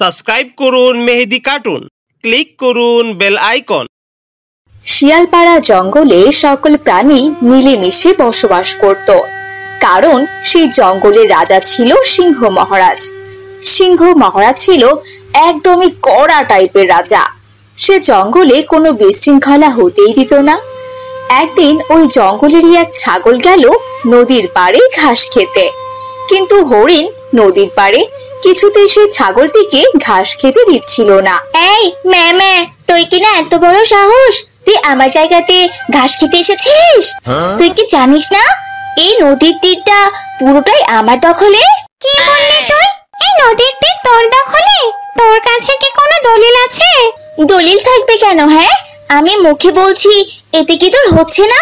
Subscribe করুন মেহেদি cartoon, click করুন bell icon. Shialpara জঙ্গলে সকল প্রাণী মিলেমিশে বসবাস করত, কারণ সেই জঙ্গলের রাজা ছিল সিংহ মহারাজ। সিংহ মহারাজ ছিল একদমই কড়া টাইপের রাজা। সে জঙ্গলে কোনো বিশৃঙ্খলা হতেই দিত না। একদিন ওই জঙ্গলেরই এক ছাগল গেল নদীর পাড়ে ঘাস খেতে, কিন্তু হরিণ নদীর পাড়ে কিছুতেই সেই ছাগলটিকে ঘাস খেতে দিচ্ছিল না। এই ম্যা, তুই কি না এত বড় সাহস, তুই আমার জায়গাতে ঘাস খেতে এসেছিস? তুই কি জানিস না এই নদীর তীরটা পুরোটাই আমার দখলে? কি বললি তুই? এই নদীর তীর তোর দখলে? তোর কাছে কি কোনো দলিল আছে? দলিল থাকবে কেন? হ্যাঁ, আমি মুখে বলছি, এতে কি তোর হচ্ছে না?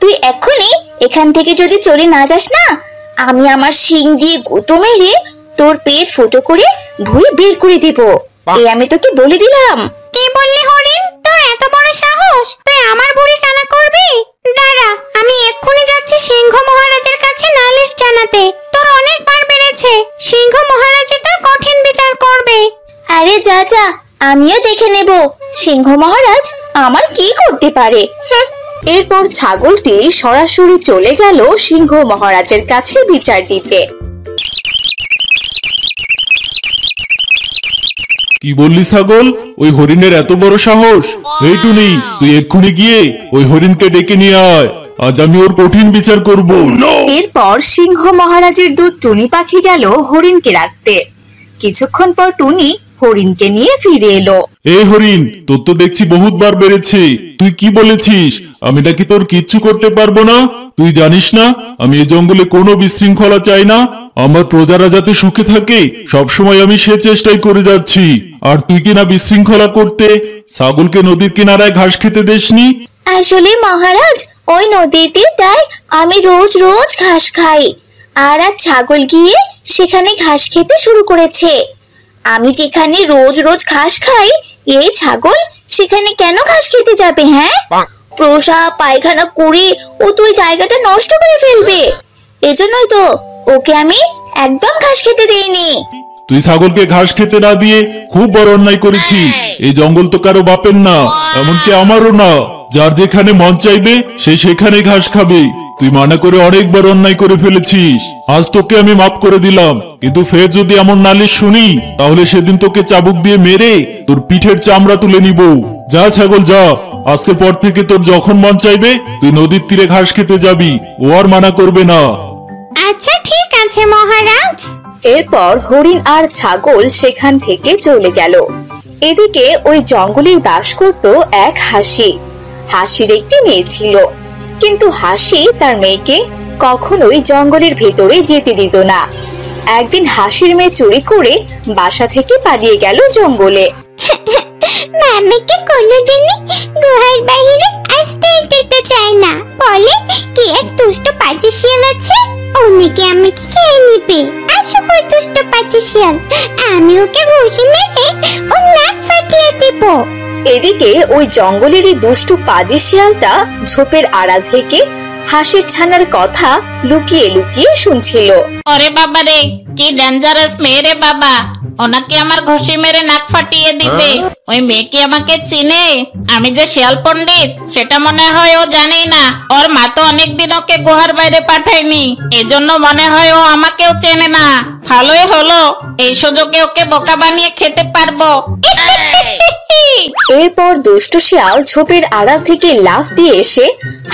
তুই এক্ষুনি এখান থেকে যদি চলে না যাস না, আমি আমার শিং দিয়ে গুঁতো মেরে তোর পেট ফুটো করে ভুঁড়ি বের করে দিব। এই আমি তোকে বলে দিলাম। কি বললি হরিণ? তোর এত বড় সাহস, তুই আমার ভুঁড়ি কানা করবি? দাঁড়া, আমি এক্ষুনি যাচ্ছি সিংহ মহারাজের কাছে নালিশ জানাতে। তোর অনেকবার বেড়েছে, সিংহ মহারাজ তোর কঠিন বিচার করবে। আরে যা যা, আমিও দেখে নেব সিংহ মহারাজ আমার কি করতে পারে। এরপর ছাগলটি সরাসরি চলে গেল সিংহ মহারাজের কাছে বিচার দিতে। কি বললি ছাগল? ওই হরিণের এত বড় সাহস? এই টুনি, তুই এক্ষুনি গিয়ে ওই হরিণকে ডেকে নিয়ে আয়, আজ আমি ওর কঠিন বিচার করব। এরপর সিংহ মহারাজের দূত টুনি পাখি গেল হরিণকে রাখতে। কিছুক্ষণ পর টুনি হরিণকে নিয়ে ফিরে এলো। এই হরিণ, তোর তো দেখছি বহুতবার বেড়েছে। তুই কি বলেছিস আমি নাকি তোর কিচ্ছু করতে পারবো না? তুই জানিস না আমি এই জঙ্গলে কোনো বিশৃঙ্খলা চাই না। আমার প্রজারা যাতে সুখে থাকে সবসময় আমি সে চেষ্টাই করে যাচ্ছি। আর তুই কিনা বিশৃঙ্খলা করতে ছাগলকে নদীর কিনারায় ঘাস খেতে দেসনি। আসলে মহারাজ, ওই নদীর তীরটায় আমি রোজ রোজ ঘাস খাই, আর আজ ছাগল গিয়ে সেখানে ঘাস খেতে শুরু করেছে। আমি যেখানে রোজ রোজ ঘাস খাই, এই ছাগল সেখানে কেন ঘাস খেতে যাবে? হ্যাঁ, প্রসাব পায়খানা করে ও তো ওই জায়গাটা নষ্ট করে ফেলবে। এজন্যই তো ওকে আমি একদম ঘাস খেতে দেইনি। তুই ছাগলকে ঘাস খেতে না দিয়ে খুব বড় অন্যায় করেছিস। এই জঙ্গল তো কারো বাপের না, এমনকি আমারও না। যার যেখানে মন চাইবে সে সেখানে ঘাস খাবে। তুই মানা করে অনেক বড় অন্যায় করে ফেলেছিস। আজ তোকে আমি মাফ করে দিলাম, কিন্তু ফের যদি এমন নালিশ শুনি তাহলে সেদিন তোকে চাবুক দিয়ে মেরে তোর পিঠের চামড়া তুলে নিব। যা ছাগল যা, আজকের পর থেকে তোর যখন মন চাইবে তুই নদীর তীরে ঘাস খেতে যাবি, ও আর মানা করবে না। আচ্ছা ঠিক আছে মহারাজ। এরপর হরিণ আর ছাগল সেখান থেকে চলে গেল। এদিকে ওই জঙ্গলে বাস করত এক হাসি। হাসির একটি মেয়ে ছিল, কিন্তু হাসি তার মেয়েকে কখনোই জঙ্গলের ভেতরে যেতে দিত না। একদিন হাসির মেয়ে চুরি করে বাসা থেকে পালিয়ে গেল জঙ্গলে। মামাকে কোনোদিনই গুহার বাইরে আসতে দিতে চায় না, বলে কি এক দুষ্ট পাজি শিয়াল আছে, অনেকে আমাকে খেয়ে নিবে। আসো ওই দুষ্ট পাজি শিয়াল, আমি ওকে ঘুষি মেরে ওর নাক ফাটিয়ে দেব। এদিকে ওই জঙ্গলেরই দুষ্টু পাজি শিয়ালটা ঝোপের আড়াল থেকে হাসির ছানার কথা লুকিয়ে লুকিয়ে শুনছিল। ওরে বাবা রে, কি ডেঞ্জারাস মেয়ে রে বাবা, ওনাকে আমার ঘুষি মেরে নাক ফাটিয়ে দিবে। ওই মেয়ে কি আমাকে চিনে? আমি যে শিয়াল পণ্ডিত সেটা মনে হয় ও জানেই না। ওর মা তো অনেকদিন ওকে গুহার বাইরে পাঠায়নি, এজন্য মনে হয় ও আমাকেও চেনে না। ভালোই হলো, এই সুযোগে ওকে বোকা বানিয়ে খেতে পারবো। এরপর দুষ্ট শিয়াল ঝোপের আড়াল থেকে লাফ দিয়ে এসে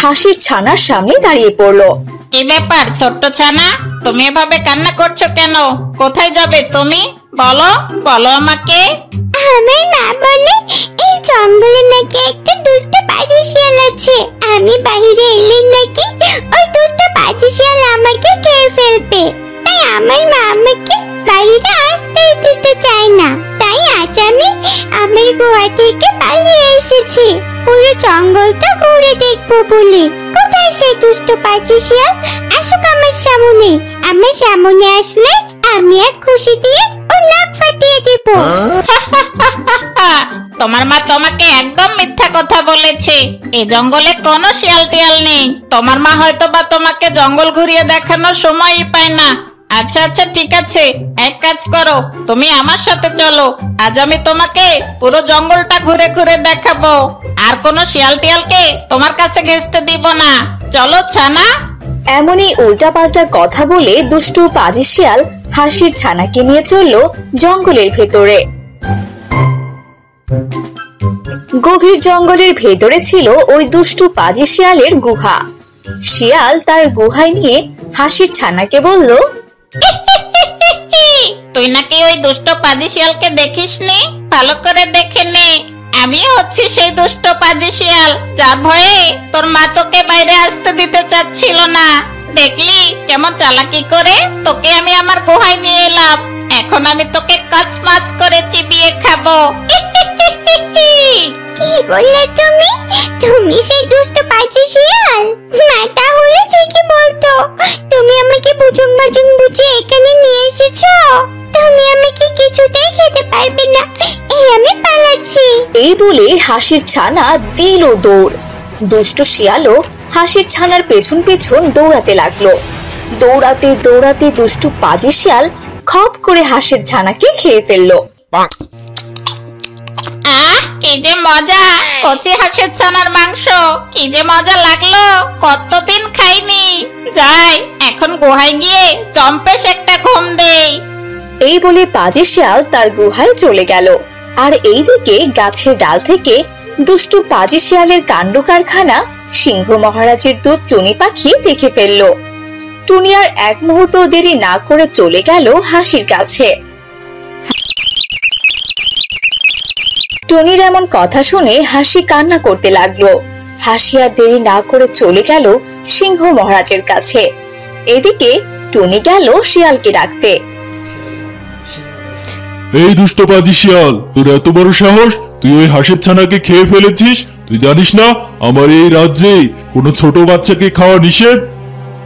হাসির ছানার সামনে দাঁড়িয়ে পড়লো। কি ব্যাপার ছোট্ট ছানা, তুমি এভাবে কান্না করছো কেন? কোথায় যাবে তুমি? বলো বলো আমাকে। আমার মা বলে এই জঙ্গলে নাকি একটা দুষ্ট পাজি শিয়াল আছে, আমি বাইরে এলে নাকি ওই দুষ্ট পাজি শিয়াল আমাকে খেয়ে ফেলবে। তাই আমার মা আমাকে বাইরে আসতে দিতে চায় না। তাই আজ আমি আমার গুহা থেকে পালিয়ে এসেছি পুরো জঙ্গলটা ঘুরে দেখবো বলে। কোথায় সেই দুষ্ট পাজি শিয়াল? আসুক আমার সামনে। আমার সামনে আসলে আমি এক খুশি দিয়ে ওর নাক ফাটিয়ে দেব। তোমার মা তোমাকে একদম মিথ্যা কথা বলেছে। এই জঙ্গলে কোনো শিয়াল টিয়াল নেই। তোমার মা হয়তো বা তোমাকে জঙ্গল ঘুরিয়ে দেখানোর সময়ই পায় না। আচ্ছা আচ্ছা ঠিক আছে, এক কাজ করো, তুমি আমার সাথে চলো। আজ আমি তোমাকে পুরো জঙ্গলটা ঘুরে ঘুরে দেখাবো। আর কোনো শিয়াল টিয়ালকে তোমার কাছে ঘেঁষতে দিব না। চলো ছানা। এমনই উল্টাপাল্টা কথা বলে দুষ্টু পাজি শিয়াল হাসির ছানাকে নিয়ে চলল জঙ্গলের ভেতরে। গভীর জঙ্গলের ভেতরে ছিল ওই দুষ্টু পাজি শিয়ালের গুহা। শিয়াল তার গুহায় নিয়ে হাসির ছানাকে বলল, তুই নাকি ওই দুষ্ট পাজি শিয়ালকে দেখিসনি? ভালো করে দেখে নে। আমি হচ্ছি সেই দুষ্ট পাজি শিয়াল, যার ভয়ে তোর মা তোকে বাইরে আসতে দিতে চাচ্ছিল না। দেখলি কেমন চালাকি করে তোকে আমি আমার গুহায় নিয়ে এলাম। এখন আমি তোকে কচমাচ করে চিবিয়ে খাবো। কি বললে তুমি? তুমি সেই দুষ্ট পাজি শিয়াল? মাটা হলে ঠিকই বলতো। তুমি আমাকে বুঝুং বাজুং বুঝে এখানে নিয়ে এসেছো। তুমি আমাকে কিছুতেই খেতে পারবে না। এই আমি পালাচ্ছি। এই বলে হাসির ছানা দিল দৌড়। দুষ্ট শিয়ালও হাসির ছানার পেছন পেছন দৌড়াতে লাগলো। দৌড়াতে দৌড়াতে দুষ্টু পাজি শিয়াল খপ করে হাসির ছানাকে খেয়ে ফেললো। আহ, কি যে মজা! কচি হাঁসের ছানার মাংস, কি যে মজা লাগলো! কতদিন খাইনি। যাই এখন গুহায় গিয়ে জম্পেশ একটা ঘুম দেই। এই বলে পাজি শিয়াল তার গুহায় চলে গেল। আর এইদিকে গাছের ডাল থেকে দুষ্টু পাজি শিয়ালের কাণ্ড কারখানা সিংহ মহারাজের দূত টুনি পাখি দেখে ফেলল। টুনি আর এক মুহূর্ত দেরি না করে চলে গেল হাসির কাছে। টুনির এমন কথা শুনে হাসি কান্না করতে লাগলো। হাসি আর দেরি না করে চলে গেল সিংহ মহারাজের কাছে। এদিকে টুনি গেল শিয়ালকে ডাকতে। এই দুষ্ট পাজি শিয়াল, তোর এত বড় সাহস! তুই ওই হাঁসের ছানাকে খেয়ে ফেলেছিস। তুই জানিস না আমার এই রাজ্যে কোনো ছোট বাচ্চাকে খাওয়া নিষেধ?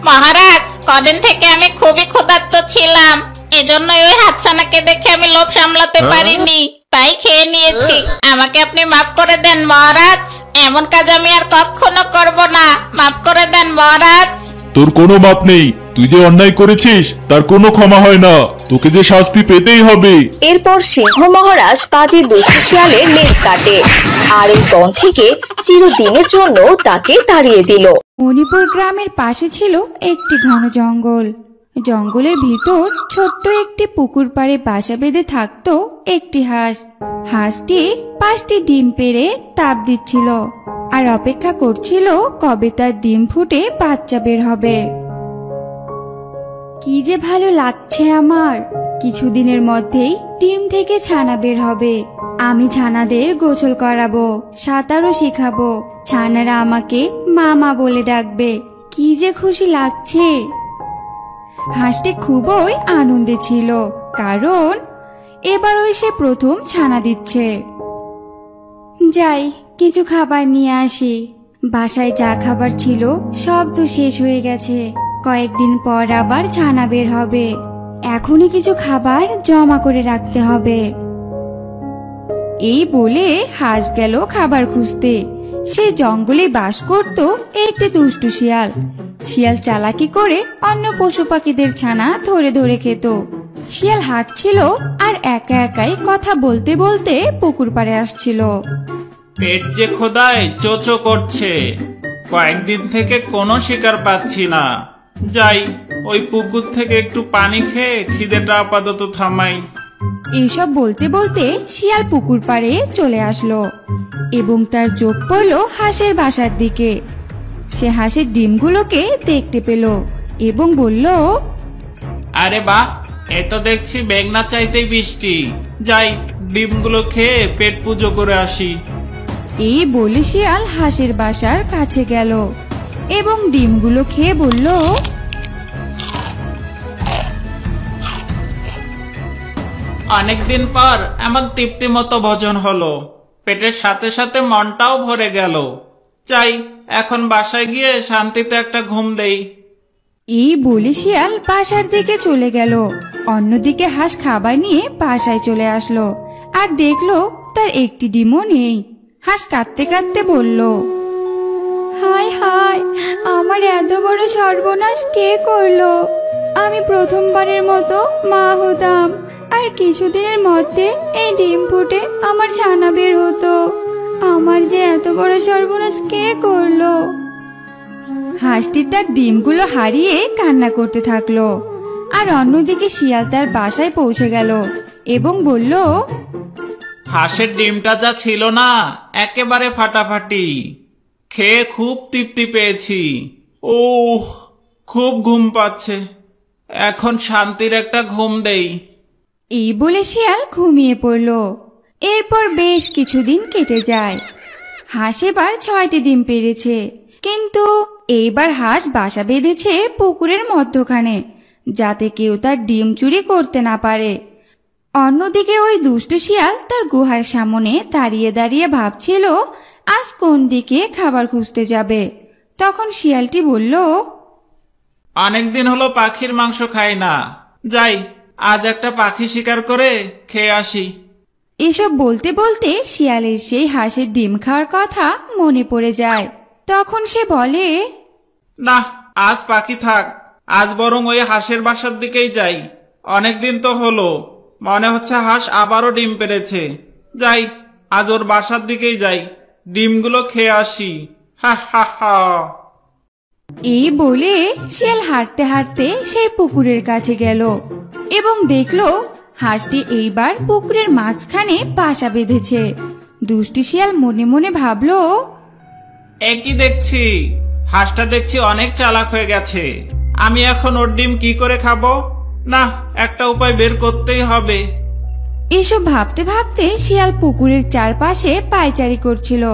মহারাজ, কদিন থেকে আমি খুবই ক্ষুধার্ত ছিলাম, এজন্যই ওই হাতছানাকে দেখে আমি লোভ সামলাতে পারিনি, তাই খেয়ে নিয়েছি। আমাকে আপনি মাফ করে দেন মহারাজ। এমন কাজ আমি আর কখনো করব না। মাফ করে দেন মহারাজ। তোর কোনো মাপ নেই। তুই যে অন্যায় করেছিস তার কোনো ক্ষমা হয় না। তোকে যে শাস্তি পেতেই হবে। এরপর সিংহ মহারাজ পাজি দুষ্টু শিয়ালের লেজ কাটে আর এই বন থেকে চিরদিনের জন্য তাকে তাড়িয়ে দিল। মণিপুর গ্রামের পাশে ছিল একটি ঘন জঙ্গল। জঙ্গলের ভিতর ছোট্ট একটি পুকুর পাড়ে বাসা বেঁধে থাকতো একটি হাঁস। হাঁসটি 5টি ডিম পেড়ে তাপ দিচ্ছিল আর অপেক্ষা করছিল কবে তার ডিম ফুটে বাচ্চা বের হবে। কি যে ভালো লাগছে আমার! কিছুদিনের মধ্যেই ডিম থেকে ছানা বের হবে। আমি ছানাদের গোসল করাবো, সাঁতারও শেখাবো। ছানারা আমাকে মামা বলে ডাকবে। কি যে খুশি লাগছে! হাঁসটি খুবই আনন্দে ছিল, কারণ এবারই সে প্রথম ছানা দিচ্ছে। যাই, কিছু খাবার নিয়ে আসি। বাসায় যা খাবার ছিল সব তো শেষ হয়ে গেছে। কয়েকদিন পর আবার ছানা বের হবে। এখনই কিছু খাবার জমা করে রাখতে হবে। এই বলে হাঁস গেল খাবার খুঁজতে। সে জঙ্গলে বাস করত একটি দুষ্টু শিয়াল। শিয়াল চালাকি করে অন্য পশু পাখিদের ছানা ধরে ধরে খেত। শিয়াল হাঁটছিল আর একা একাই কথা বলতে বলতে পুকুর পাড়ে আসছিল। পেট যে খোদায় চোচো করছে, কয়েকদিন থেকে কোনো শিকার পাচ্ছি না। যাই, ওই পুকুর থেকে একটু পানি খেয়ে খিদেটা আপাতত থামাই। এইসব বলতে বলতে শিয়াল পুকুর পাড়ে চলে আসলো এবং তার চোখ পড়ল হাঁসের বাসার দিকে। সে হাঁসের ডিমগুলোকে দেখতে পেল এবং বলল, আরে বাহ, এ তো দেখছি মেঘনা চাইতেই বৃষ্টি। যাই, ডিমগুলো খেয়ে পেট পুজো করে আসি। এই বলে শিয়াল হাঁসের বাসার কাছে গেল এবং ডিমগুলো খেয়ে বলল, অনেকদিন পর এমন তৃপ্তি মতো ভোজন হলো। পেটের সাথে সাথে মনটাও ভরে গেল। যাই, এখন বাসায় গিয়ে শান্তিতে একটা ঘুম দেই। এই বলে শিয়াল বাসার দিকে চলে গেল। অন্যদিকে হাঁস খাবার নিয়ে বাসায় চলে আসলো আর দেখলো তার একটি ডিমও নেই। হাঁস কাঁদতে কাঁদতে বলল, হায় হায়, আমার এত বড় সর্বনাশ কে করলো? আমি প্রথমবারের মতো মা হতাম, আর কিছুদিনের মধ্যে এই ডিম ফুটে আমার ছানা বের হতো। আমার যে এত বড় সর্বনাশ কে করলো? হাঁসটি তার ডিমগুলো হারিয়ে কান্না করতে থাকলো। আর অন্যদিকে শিয়াল তার বাসায় পৌঁছে গেল এবং বলল, হাঁসের ডিমটা যা ছিল না, একেবারে ফাটাফাটি। খেয়ে খুব তৃপ্তি পেয়েছি। ওহ, খুব ঘুম পাচ্ছে। এখন শান্তির একটা ঘুম দেই। এই বলে শিয়াল ঘুমিয়ে পড়ল। এরপর বেশ কিছুদিন কেটে যায়। হাঁস এবার 6টি ডিম পেড়েছে, কিন্তু এইবার হাঁস বাসা বেঁধেছে পুকুরের মধ্যখানে, যাতে কেউ তার ডিম চুরি করতে না পারে। অন্যদিকে ওই দুষ্টু শিয়াল তার গুহার সামনে দাঁড়িয়ে দাঁড়িয়ে ভাবছিল আজ কোন দিকে খাবার খুঁজতে যাবে। তখন শিয়ালটি বলল, অনেকদিন হলো পাখির মাংস খাই না, যাই আজ একটা পাখি শিকার করে খেয়ে আসি। এসব বলতে বলতে শিয়ালের সেই হাঁসের ডিম খাওয়ার কথা মনে পড়ে যায়। তখন সে বলে, না, আজ পাখি থাক, আজ বরং ওই হাঁসের বাসার দিকেই যাই। অনেকদিন তো হলো, মনে হচ্ছে হাঁস আবারও ডিম পেড়েছে। যাই, আজ ওর বাসার দিকেই যাই, ডিমগুলো খেয়ে আসি। হা হা হা। এই বলে শিয়াল হাঁটতে হাঁটতে সেই পুকুরের কাছে গেল এবং দেখলো হাঁসটি এইবার পুকুরের মাঝখানে বাসা বেঁধেছে। দুষ্টু শিয়াল মনে মনে ভাবলো, একই দেখছি, হাঁসটা দেখছি অনেক চালাক হয়ে গেছে। আমি এখন ওর ডিম কি করে খাবো? না, একটা উপায় বের করতেই হবে। এসব ভাবতে ভাবতে শিয়াল পুকুরের চারপাশে পায়চারি করছিল।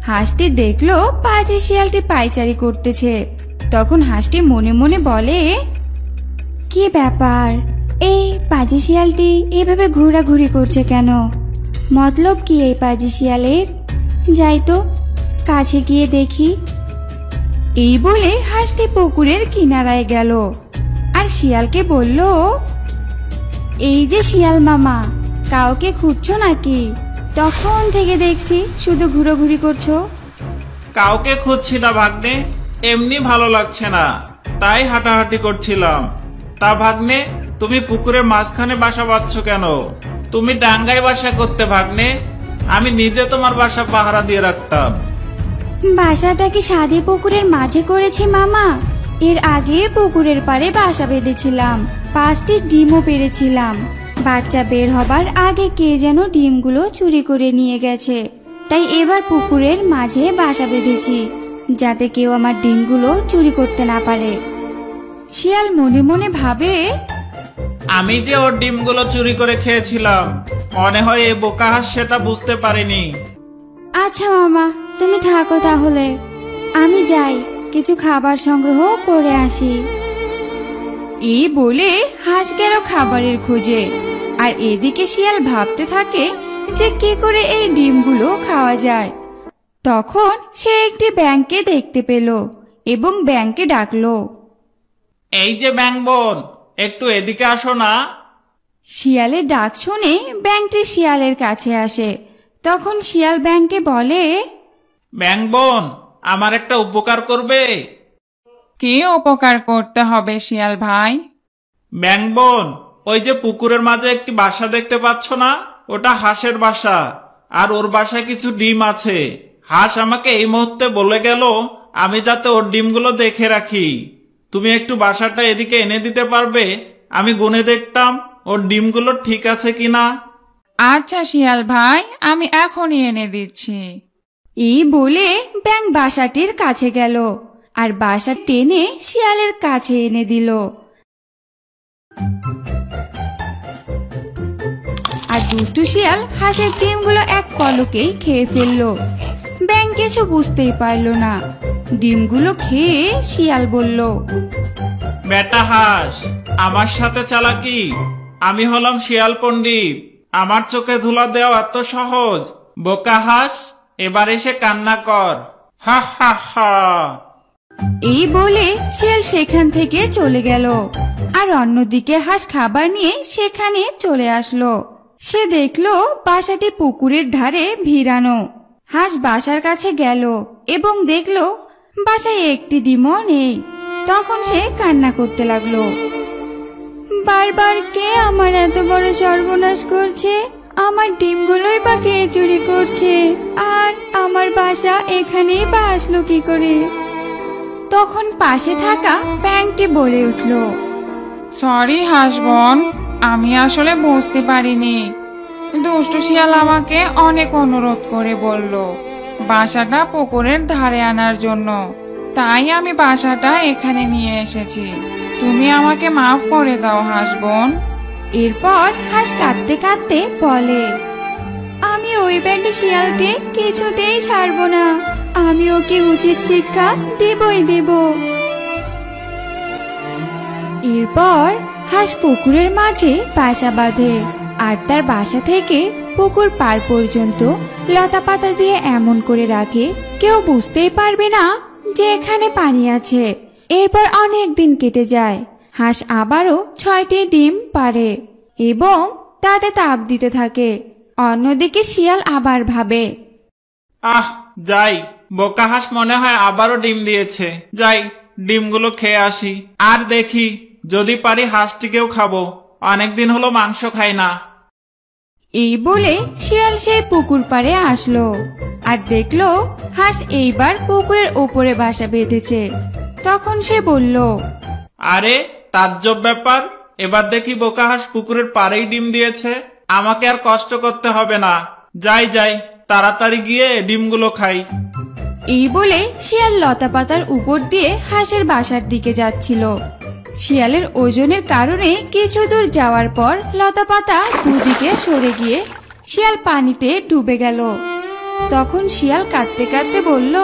হাঁসটি দেখলো পাশে শিয়ালটি পায়চারি করতেছে। তখন হাঁসটি মনে মনে বলে, কি ব্যাপার, এই পাজি শিয়ালটি এভাবে ঘোরাঘুরি করছে কেন? মতলব কি এই পাজি শিয়ালের? যাই তো কাছে গিয়ে দেখি। এই বলে হাঁসটি পুকুরের কিনারায় গেল আর শিয়ালকে বলল, এই যে শিয়াল মামা, কাউকে খুঁজছো নাকি? তখন থেকে দেখছি শুধু ঘুরোঘুরি করছো। কাউকে খুঁজছি না ভাগ্নে, এমনি ভালো লাগছে না, তাই হাঁটাহাঁটি করছিলাম। তা ভাগ্নে, তুমি পুকুরের মাঝখানে বাসা বাঁধছ কেন? তুমি ডাঙ্গায় বাসা করতে ভাগ্নে, আমি নিজে তোমার বাসা পাহারা দিয়ে রাখতাম। বাসাটা কি সাদে পুকুরের মাঝে করেছি মামা? এর আগে পুকুরের পাড়ে বাসা বেঁধেছিলাম, 5টি ডিমও পেড়েছিলাম। বাচ্চা বের হবার আগে কে যেন ডিমগুলো চুরি করে নিয়ে গেছে, তাই এবার পুকুরের মাঝে বাসা বেঁধেছি, যাতে কেউ আমার ডিমগুলো চুরি করতে না পারে। শিয়াল মনে মনে ভাবে, আমি যে ওর ডিমগুলো চুরি করে খেয়েছিলাম, মনে হয় এই বোকা হাঁস সেটা বুঝতে পারিনি। আচ্ছা মামা, তুমি থাকো তাহলে, আমি যাই কিছু খাবার সংগ্রহ করে আসি। এই বলে হাঁস গেল খাবারের খোঁজে, আর এদিকে শিয়াল ভাবতে থাকে যে কি করে এই ডিমগুলো খাওয়া যায়। তখন সে একটি ব্যাঙকে দেখতে পেল এবং ব্যাঙকে ডাকলো, এই যে ব্যাঙ বোন, একটু এদিকে আসো না। শিয়ালের ডাক শুনে ব্যাঙটি শিয়ালের কাছে আসে। তখন শিয়াল ব্যাঙকে বলে, ব্যাঙ বোন, আমার একটা উপকার করবে? কি উপকার করতে হবে শিয়াল ভাই? ব্যাঙ বোন, ওই যে পুকুরের মাঝে একটি বাসা দেখতে পাচ্ছ না, ওটা হাঁসের বাসা, আর ওর বাসায় কিছু ডিম আছে। হাঁস আমাকে এই মুহূর্তে বলে গেল আমি যাতে ওর ডিমগুলো দেখে রাখি। তুমি একটু বাসাটা এদিকে এনে দিতে পারবে? আমি গুনে দেখতাম ওর ডিমগুলো ঠিক আছে কিনা। আচ্ছা শিয়াল ভাই, আমি এখনই এনে দিচ্ছি। এই বলে ব্যাঙ বাসাটির কাছে গেল আর বাসা টেনে শিয়ালের কাছে এনে দিল। আর দুষ্টু শিয়াল হাঁসের ডিমগুলো এক পলকেই খেয়ে ফেললো। ব্যাঙ কিছু বুঝতেই পারলো না। ডিমগুলো খেয়ে শিয়াল বলল, বেটা হাঁস, আমার সাথে চালাকি? আমি হলাম শিয়াল পণ্ডিত, আমার চোখে ধুলা দেওয়া এত সহজ? বোকা হাঁস, এবার এসে কান্না কর। হা হা হা। এই বলে শিয়াল সেখান থেকে চলে গেল। আর অন্যদিকে হাঁস খাবার নিয়ে সেখানে চলে আসলো। সে দেখলো বাসাটি পুকুরের ধারে ভিড়ানো। হাঁস বাসার কাছে গেল এবং দেখলো বাসায় একটি ডিমও নেই। তখন সে কান্না করতে লাগলো। বারবার কে আমার এত বড় সর্বনাশ করছে? আমার ডিমগুলোই বা কে চুরি করছে? আর আমার বাসা এখানেই বা আসলো কি করে? তখন পাশে থাকা ব্যাঙটি বলে উঠল, সরি হাসবন, আমি আসলে বুঝতে পারিনি। দুষ্টু শিয়াল আমাকে অনেক অনুরোধ করে বলল বাসাটা পুকুরের ধারে আনার জন্য, তাই আমি বাসাটা এখানে নিয়ে এসেছি। তুমি আমাকে মাফ করে দাও হাসবন। এরপর হাঁস কাঁদতে কাঁদতে বলে, আমি ওই ব্যাঙটি শিয়ালকে কিছুতেই ছাড়বো না। আমি ওকে উচিত শিক্ষা দেবই দেব। এরপর হাঁস পুকুরের মাঝে বাসা বাঁধে, আর তার বাসা থেকে পুকুর পার পর্যন্ত লতা পাতা দিয়ে এমন করে রাখে কেউ বুঝতেই পারবে না যে এখানে পানি আছে। এরপর অনেক দিন কেটে যায়। হাঁস আবারও 6টি ডিম পাড়ে এবং তাতে তাপ দিতে থাকে। অন্যদিকে শিয়াল আবার ভাবে, আহ যাই, বোকা হাঁস মনে হয় আবারও ডিম দিয়েছে। যাই, ডিমগুলো খেয়ে আসি, আর দেখি যদি পারি হাঁসটিকেও খাবো। অনেকদিন হলো মাংস খাই না। এই বলে শিয়াল সেই পুকুর পাড়ে আসলো আর দেখলো হাঁস এইবার পুকুরের ওপরে বাসা বেঁধেছে। তখন সে বলল, আরে তাজ্জব ব্যাপার, এবার দেখি বোকা হাঁস পুকুরের পাড়েই ডিম দিয়েছে। আমাকে আর কষ্ট করতে হবে না। যাই যাই, তাড়াতাড়ি গিয়ে ডিমগুলো খাই। এই বলে শিয়াল লতা পাতার উপর দিয়ে হাঁসের বাসার দিকে যাচ্ছিল। শিয়ালের ওজনের কারণে কিছু দূর যাওয়ার পর লতা পাতা দুদিকে সরে গিয়ে শিয়াল পানিতে ডুবে গেল। তখন শিয়াল কাঁদতে কাঁদতে বলল,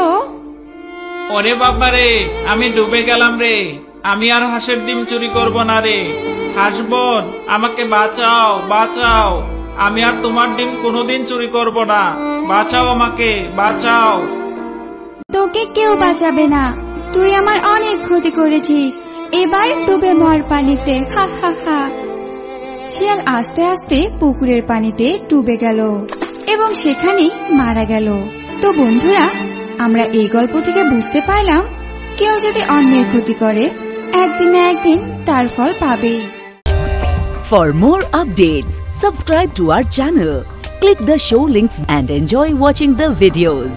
ওরে বাবা রে, আমি ডুবে গেলাম রে। আমি আর হাঁসের ডিম চুরি করব না রে। হাঁস বোন, আমাকে বাঁচাও বাঁচাও। আমি আর তোমার ডিম কোনোদিন চুরি করব না। বাঁচাও আমাকে, বাঁচাও। তোকে কেউ বাঁচাবে না, তুই আমার অনেক ক্ষতি করেছিস। এবার ডুবে মর পানিতে, হা হা হা। শিয়াল আস্তে আস্তে পুকুরের পানিতে ডুবে গেল এবং সেখানেই মারা গেল। তো বন্ধুরা, আমরা এই গল্প থেকে বুঝতে পারলাম কেউ যদি অন্যের ক্ষতি করে একদিন না একদিন তার ফল পাবেই। For more updates, subscribe to our channel, click the show links and enjoy watching the videos.